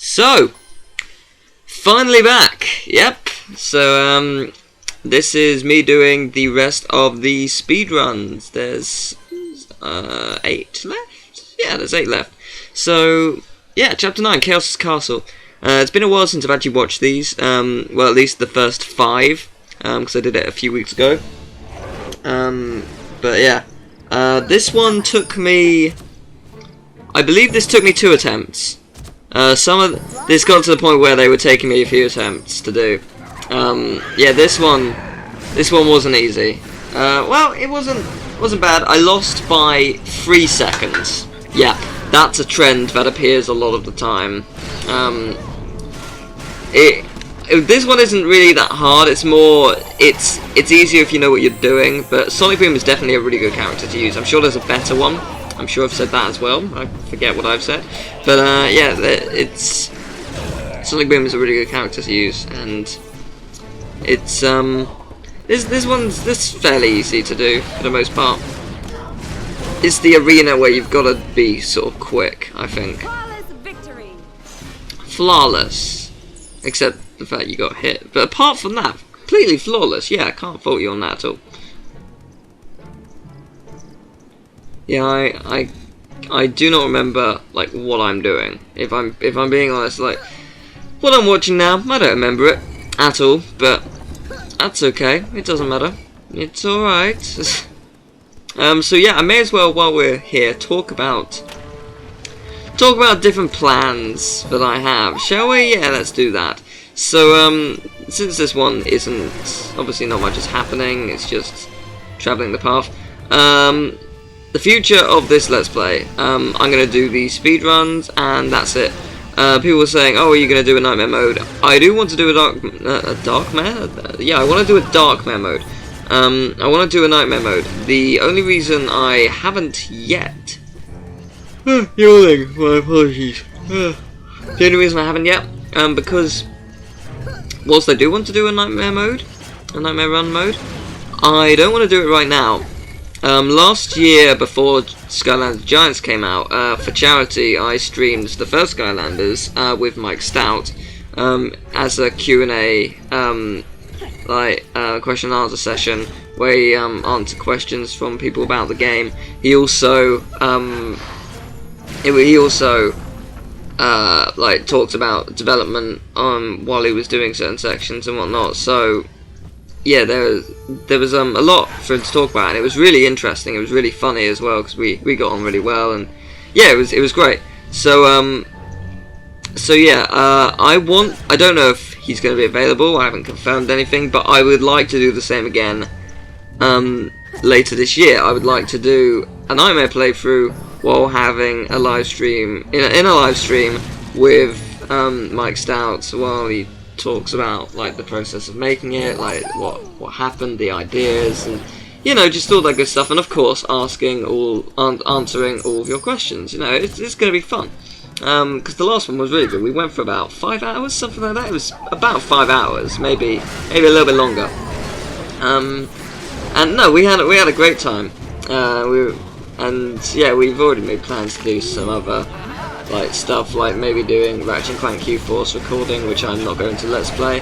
So, finally back. Yep. So, this is me doing the rest of the speedruns. There's 8 left? Yeah, there's 8 left. So, yeah, Chapter 9, Chaos's Castle. It's been a while since I've actually watched these. Well, at least the first 5, because I did it a few weeks ago. But yeah, this one took me... I believe this took me 2 attempts. This got to the point where they were taking me a few attempts to do. Yeah, this one wasn't easy. Well, it wasn't bad. I lost by 3 seconds. Yeah, that's a trend that appears a lot of the time. This one isn't really that hard. It's more, it's easier if you know what you're doing. But Sonic Boom is definitely a really good character to use. I'm sure there's a better one. I'm sure I've said that as well. I forget what I've said. But yeah, Sonic Boom is a really good character to use, and it's this fairly easy to do for the most part. It's the arena where you've got to be sort of quick, I think. Flawless victory. Flawless, except the fact you got hit. But apart from that, completely flawless. Yeah, I can't fault you on that at all. Yeah, I do not remember like what I'm doing. If I'm being honest, like what I'm watching now, I don't remember it at all. But that's okay. It doesn't matter. It's all right. So yeah, I may as well, while we're here, talk about different plans that I have. Shall we? Yeah, let's do that. So since this one isn't obviously not much is happening, it's just traveling the path. The future of this Let's Play, I'm going to do the speedruns, and that's it. People were saying, oh, are you going to do a Nightmare mode? I do want to do a Darkmare? Yeah, I want to do a Darkmare mode. I want to do a Nightmare mode. The only reason I haven't yet... yawning, my apologies. The only reason I haven't yet, because whilst I do want to do a Nightmare mode, a Nightmare Run mode, I don't want to do it right now. Last year, before Skylanders Giants came out, for charity, I streamed the first Skylanders with Mike Stout as a Q&A, question and answer session where he answered questions from people about the game. He also talked about development while he was doing certain sections and whatnot. So yeah, there was a lot for him to talk about, and it was really interesting. It was really funny as well, because we got on really well, and yeah, it was great. So yeah, I don't know if he's going to be available. I haven't confirmed anything, but I would like to do the same again later this year. I would like to do a Nightmare playthrough while having a live stream in a live stream with Mike Stout while he talks about like the process of making it, like what happened, the ideas, and you know, just all that good stuff, and of course answering all of your questions. You know, it's going to be fun, because the last one was really good. We went for about 5 hours, something like that. It was about 5 hours, maybe a little bit longer. And no, we had a great time. And yeah, we've already made plans to do some other like stuff, like maybe doing Ratchet & Clank Q-Force recording, which I'm not going to Let's Play,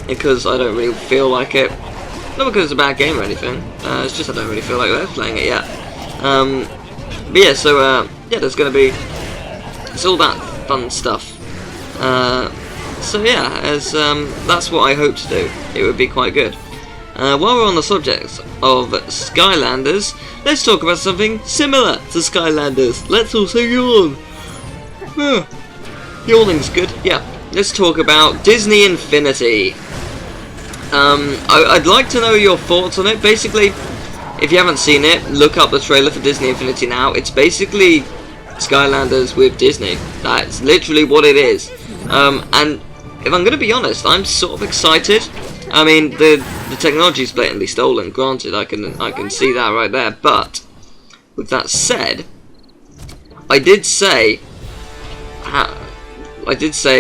because I don't really feel like it. Not because it's a bad game or anything, it's just I don't really feel like Let's Playing it yet. But yeah, so yeah, there's going to be, it's all that fun stuff. So yeah, that's what I hope to do. It would be quite good. While we're on the subject of Skylanders, let's talk about something similar to Skylanders. Let's also yawn. Yawning's good. Yeah. Let's talk about Disney Infinity. I'd like to know your thoughts on it. Basically, if you haven't seen it, look up the trailer for Disney Infinity now. It's basically Skylanders with Disney. That's literally what it is. And if I'm going to be honest, I'm sort of excited. I mean, the technology is blatantly stolen. Granted, I can see that right there. But with that said, I did say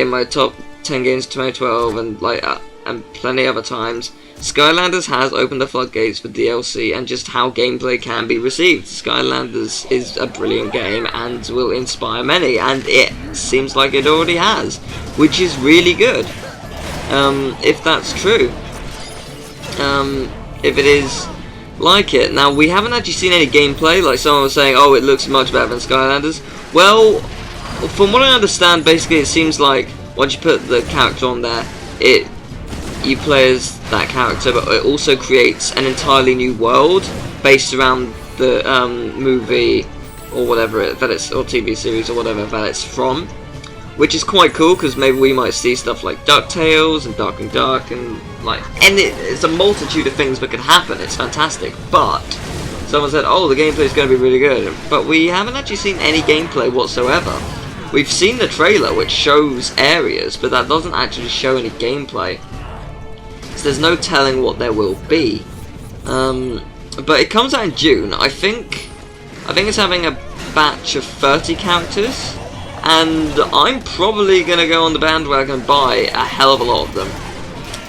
in my top 10 games of 2012 and and plenty other times, Skylanders has opened the floodgates for DLC and just how gameplay can be received. Skylanders is a brilliant game and will inspire many, and it seems like it already has, which is really good. If that's true. If it is like it. Now, we haven't actually seen any gameplay, like someone was saying, oh, it looks much better than Skylanders. Well, from what I understand, basically it seems like once you put the character on there, you play as that character, but it also creates an entirely new world based around the movie or whatever or TV series or whatever that it's from, which is quite cool because maybe we might see stuff like DuckTales and Darkwing Duck and it's a multitude of things that could happen. It's fantastic, but someone said, oh, the gameplay is going to be really good, but we haven't actually seen any gameplay whatsoever. We've seen the trailer, which shows areas, but that doesn't actually show any gameplay. So there's no telling what there will be. But it comes out in June. I think it's having a batch of 30 characters, and I'm probably gonna go on the bandwagon and buy a hell of a lot of them.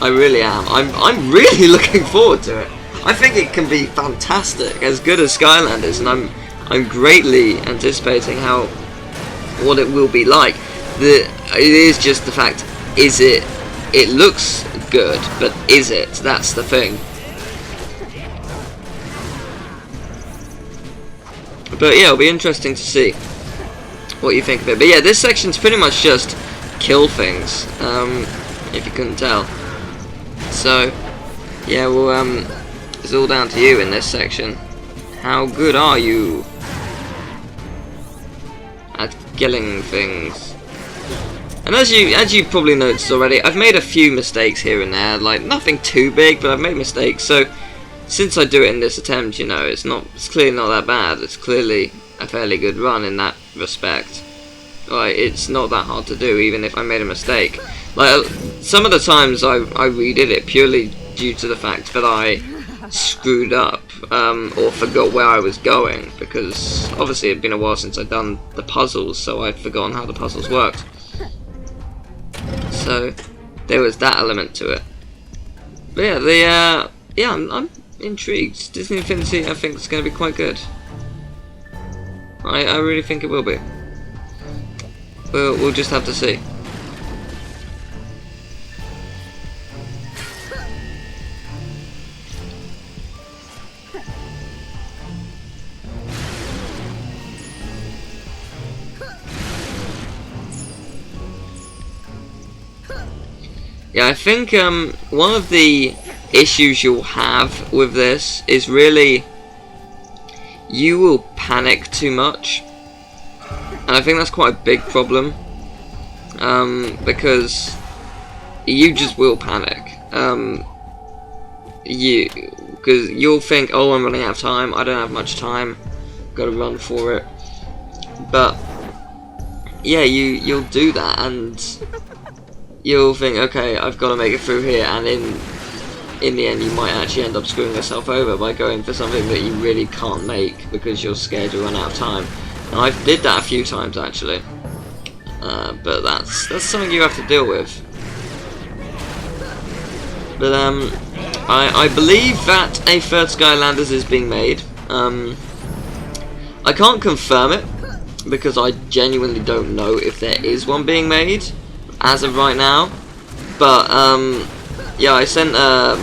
I really am. I'm really looking forward to it. I think it can be fantastic, as good as Skylanders, and I'm greatly anticipating what it will be like. It is just the fact, it looks good, but is it? That's the thing. But yeah, it'll be interesting to see what you think of it. But yeah, this section's pretty much just kill things, if you couldn't tell. So yeah, well, it's all down to you in this section. How good are you at killing things? And as you probably noticed already, I've made a few mistakes here and there, like nothing too big, but I've made mistakes. So since I do it in this attempt, you know, it's clearly not that bad. It's clearly a fairly good run in that respect. Like, it's not that hard to do, even if I made a mistake. Like, some of the times I redid it purely due to the fact that I screwed up or forgot where I was going, because obviously it'd been a while since I'd done the puzzles, so I'd forgotten how the puzzles worked. So there was that element to it. But yeah, I'm intrigued. Disney Infinity, I think, is going to be quite good. I really think it will be. We'll just have to see. Yeah, I think one of the issues you'll have with this is really you will panic too much, and I think that's quite a big problem, because you just will panic. Because you'll think, oh, I'm running out of time, I don't have much time, gotta run for it. But yeah, you'll do that, and you'll think, okay, I've got to make it through here, and in the end you might actually end up screwing yourself over by going for something that you really can't make because you're scared to run out of time. And I did that a few times actually, but that's something you have to deal with. But I believe that a third Skylanders is being made. I can't confirm it because I genuinely don't know if there is one being made as of right now, but yeah, I sent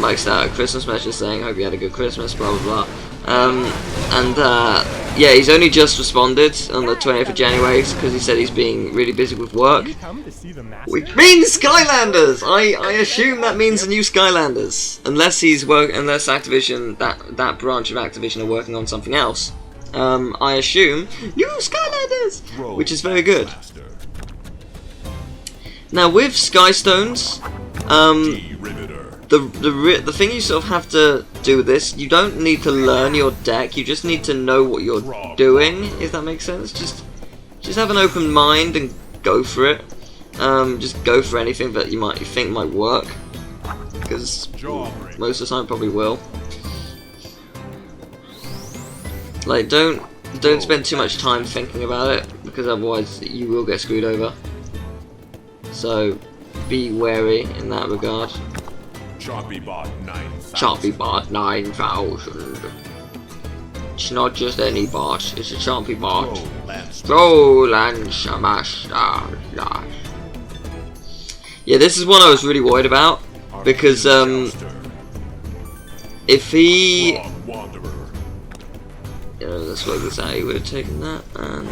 Mike Stout a Christmas message saying, hope you had a good Christmas, blah blah blah, and yeah, he's only just responded on the 20th of January because he said he's being really busy with work, which means Skylanders! I assume that means a new Skylanders, unless Activision, that branch of Activision are working on something else. I assume new Skylanders, which is very good. Now with Skystones, the thing you sort of have to do with this, you don't need to learn your deck, you just need to know what you're doing, if that makes sense. Just have an open mind and go for it. Just go for anything that you think might work, because most of the time it probably will. Like, don't spend too much time thinking about it, because otherwise you will get screwed over. So be wary in that regard. Choppybot 9 Chompy Bot 9000. It's not just any bot, it's a Chompy Bot. Skylanders. Yeah, this is one I was really worried about, because if he... let's work this out, he would have taken that, and...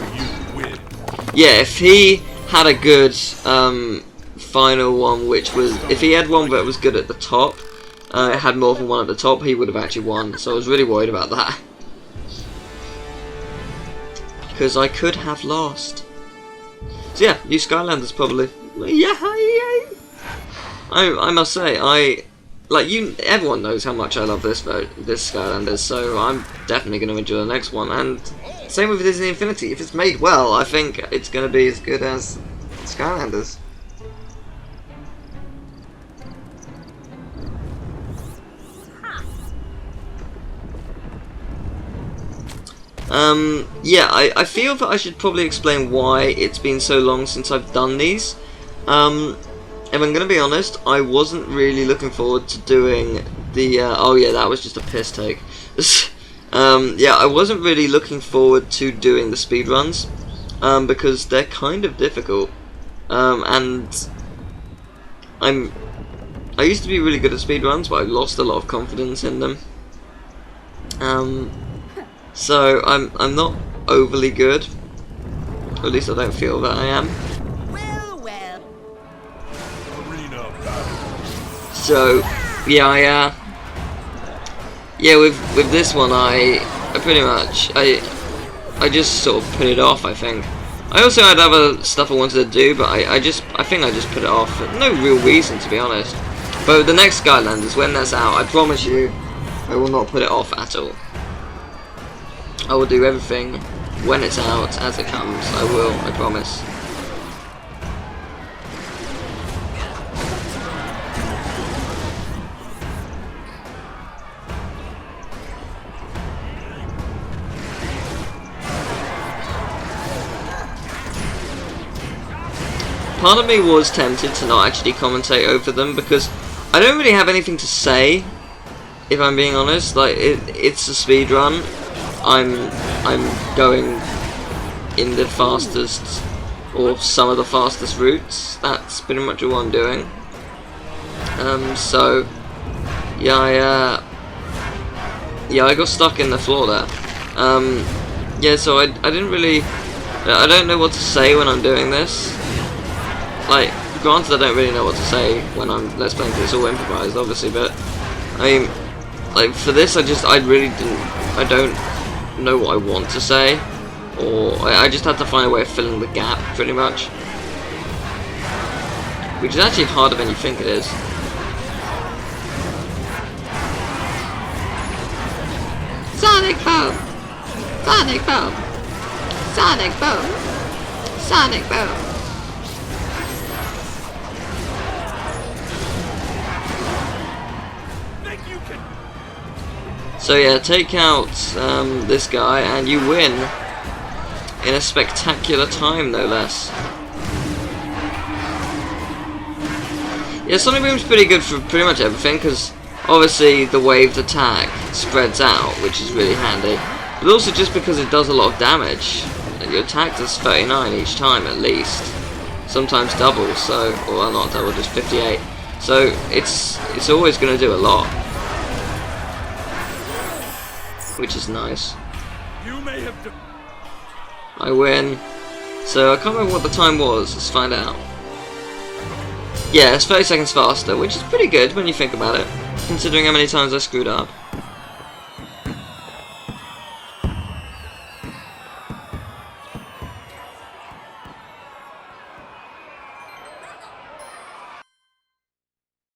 yeah, if he had a good final one, which was... if he had one that was good at the top, it had more than one at the top, he would have actually won, so I was really worried about that. Because I could have lost. So yeah, new Skylanders probably. Yeah, I must say, everyone knows how much I love this Skylanders, so I'm definitely going to enjoy the next one. And same with Disney Infinity. If it's made well, I think it's going to be as good as Skylanders. Yeah, I feel that I should probably explain why it's been so long since I've done these. If I'm going to be honest, I wasn't really looking forward to doing the, oh yeah, that was just a piss take. Yeah, I wasn't really looking forward to doing the speedruns, because they're kind of difficult, and I used to be really good at speedruns, but I lost a lot of confidence in them. So I'm not overly good, or at least I don't feel that I am. So yeah, yeah, with this one I pretty much I just sort of put it off. I think I also had other stuff I wanted to do, but I think I just put it off for no real reason, to be honest. But with the next Skylanders, when that's out, I promise you I will not put it off at all. I will do everything when it's out, as it comes. I will, I promise. Part of me was tempted to not actually commentate over them, because I don't really have anything to say, if I'm being honest. Like, it's a speedrun. I'm going in the fastest, or some of the fastest routes. That's pretty much what I'm doing. So yeah, I got stuck in the floor there. Yeah, so I didn't really, I don't know what to say when I'm doing this. Like, granted, I don't really know what to say when I'm let's playing, because it's all improvised, obviously. But I mean, like, for this, I don't know what I want to say, or I just had to find a way of filling the gap, pretty much, which is actually harder than you think it is. Sonic Boom! Sonic Boom! Sonic Boom! Sonic Boom! So yeah, take out this guy and you win in a spectacular time, no less. Yeah, Sonic Boom's pretty good for pretty much everything, because obviously the waved attack spreads out, which is really handy, but also just because it does a lot of damage. Your attack does 39 each time at least, sometimes double, so, well, not double, just 58. So it's always going to do a lot, which is nice. I win. So I can't remember what the time was. Let's find out. Yeah, it's 30 seconds faster, which is pretty good when you think about it, considering how many times I screwed up.